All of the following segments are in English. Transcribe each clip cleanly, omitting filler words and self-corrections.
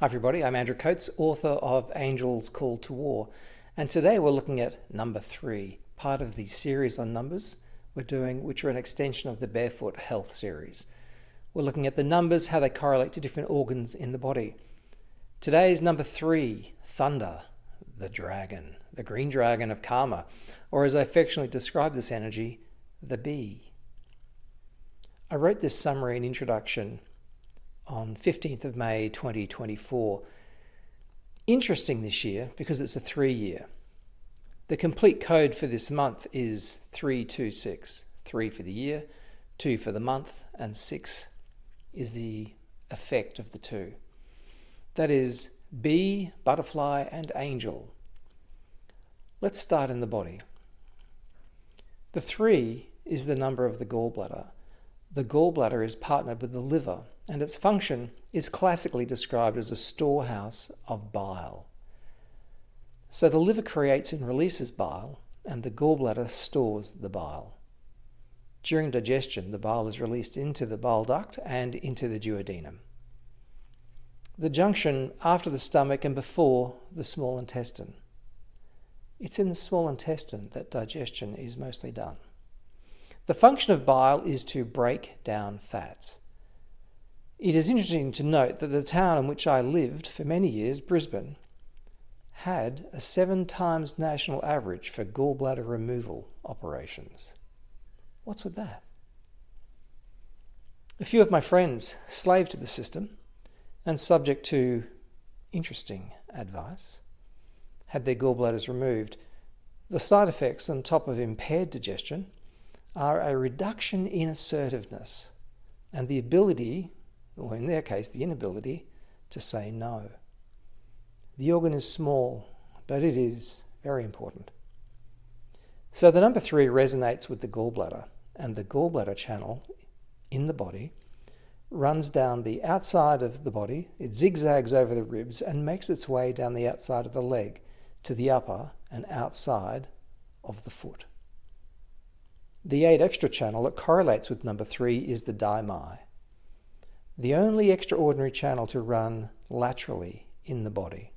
Hi everybody, I'm Andrew Coates, author of Angels Call to War, and today we're looking at number 3, part of the series on numbers we're doing, which are an extension of the Barefoot Health series. We're looking at the numbers, how they correlate to different organs in the body. Today's number 3, Thunder, the dragon, the green dragon of karma, or as I affectionately describe this energy, the bee. I wrote this summary and introduction on 15th of May 2024. Interesting this year because it's a 3-year. The complete code for this month is 326. 3 for the year, 2 for the month, and 6 is the effect of the 2. That is bee, butterfly, and angel. Let's start in the body. The 3 is the number of the gallbladder. The gallbladder is partnered with the liver, and its function is classically described as a storehouse of bile. So the liver creates and releases bile, and the gallbladder stores the bile. During digestion, the bile is released into the bile duct and into the duodenum. The junction after the stomach and before the small intestine. It's in the small intestine that digestion is mostly done. The function of bile is to break down fats. It is interesting to note that the town in which I lived for many years, Brisbane, had a 7 times national average for gallbladder removal operations. What's with that? A few of my friends, slave to the system and subject to interesting advice, had their gallbladders removed. The side effects on top of impaired digestion are a reduction in assertiveness and the ability, or in their case, the inability, to say no. The organ is small, but it is very important. So the number 3 resonates with the gallbladder, and the gallbladder channel in the body runs down the outside of the body, it zigzags over the ribs and makes its way down the outside of the leg to the upper and outside of the foot. The 8 extra channel that correlates with number 3 is the daimai, the only extraordinary channel to run laterally in the body.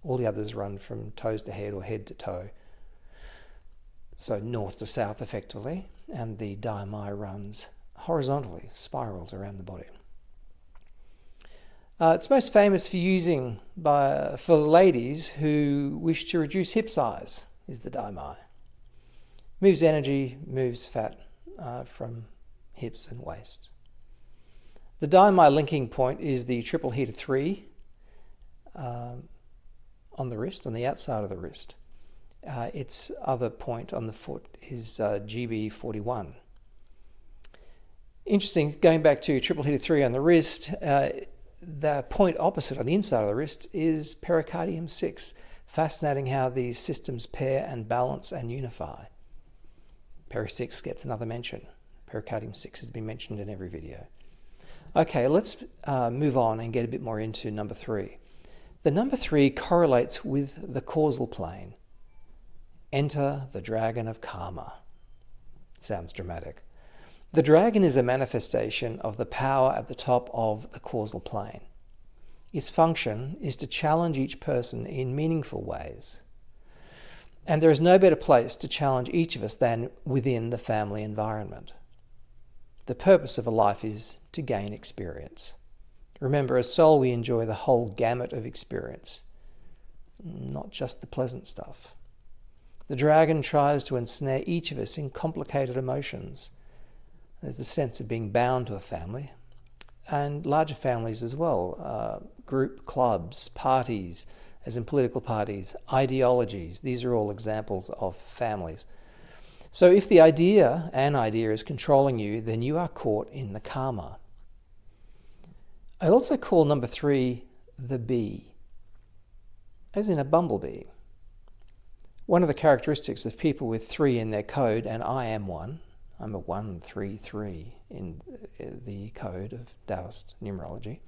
All the others run from toes to head or head to toe, so north to south effectively, and the daimai runs horizontally, spirals around the body. It's most famous for using for ladies who wish to reduce hip size, is the daimai. Moves energy, moves fat from hips and waist. The daimai linking point is the triple heater 3 on the wrist, on the outside of the wrist. Its other point on the foot is GB41. Interesting, going back to triple heater 3 on the wrist, the point opposite on the inside of the wrist is pericardium 6. Fascinating how these systems pair and balance and unify. Peri 6 gets another mention. Pericardium 6 has been mentioned in every video. Okay, let's move on and get a bit more into number 3. The number 3 correlates with the causal plane. Enter the dragon of karma. Sounds dramatic. The dragon is a manifestation of the power at the top of the causal plane. Its function is to challenge each person in meaningful ways. And there is no better place to challenge each of us than within the family environment. The purpose of a life is to gain experience. Remember, as soul, we enjoy the whole gamut of experience, not just the pleasant stuff. The dragon tries to ensnare each of us in complicated emotions. There's a sense of being bound to a family, and larger families as well, group clubs, parties, as in political parties, ideologies. These are all examples of families. So if an idea is controlling you, then you are caught in the karma. I also call number 3 the bee, as in a bumblebee. One of the characteristics of people with 3 in their code, and I am one, I'm a 133 in the code of Taoist numerology,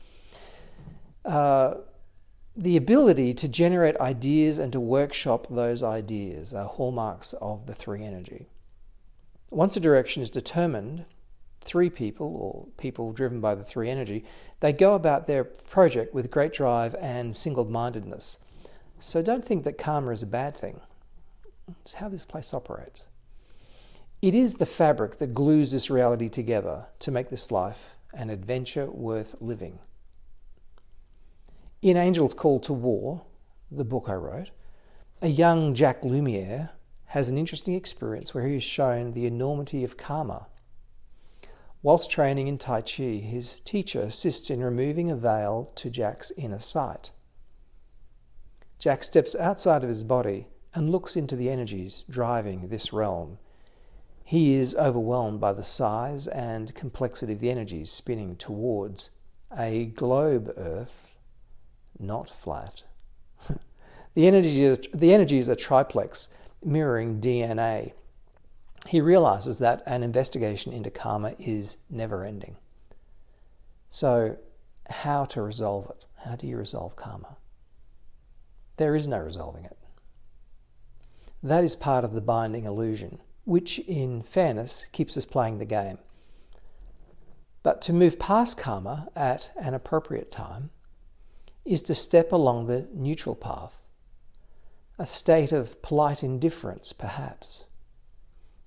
the ability to generate ideas and to workshop those ideas are hallmarks of the 3 energy. Once a direction is determined, three people, or people driven by the three energy, they go about their project with great drive and single-mindedness. So don't think that karma is a bad thing. It's how this place operates. It is the fabric that glues this reality together to make this life an adventure worth living. In Angel's Call to War, the book I wrote, a young Jacques Lumiere has an interesting experience where he is shown the enormity of karma. Whilst training in Tai Chi, his teacher assists in removing a veil to Jacques' inner sight. Jacques steps outside of his body and looks into the energies driving this realm. He is overwhelmed by the size and complexity of the energies spinning towards a globe Earth, not flat. The energies are triplex, mirroring DNA. He realizes that an investigation into karma is never-ending. So, how to resolve it? How do you resolve karma? There is no resolving it. That is part of the binding illusion, which, in fairness, keeps us playing the game. But to move past karma at an appropriate time is to step along the neutral path, a state of polite indifference, perhaps.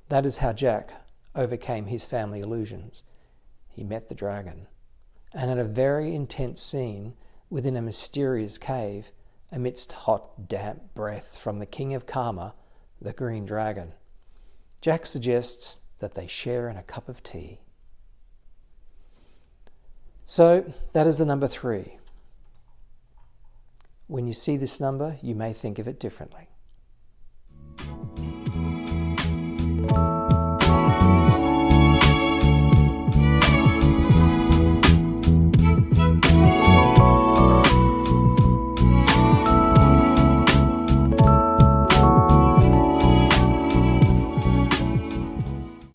That is how Jack overcame his family illusions. He met the dragon, and in a very intense scene within a mysterious cave, amidst hot, damp breath from the king of karma, the green dragon, Jack suggests that they share in a cup of tea. So that is the number 3. When you see this number, you may think of it differently.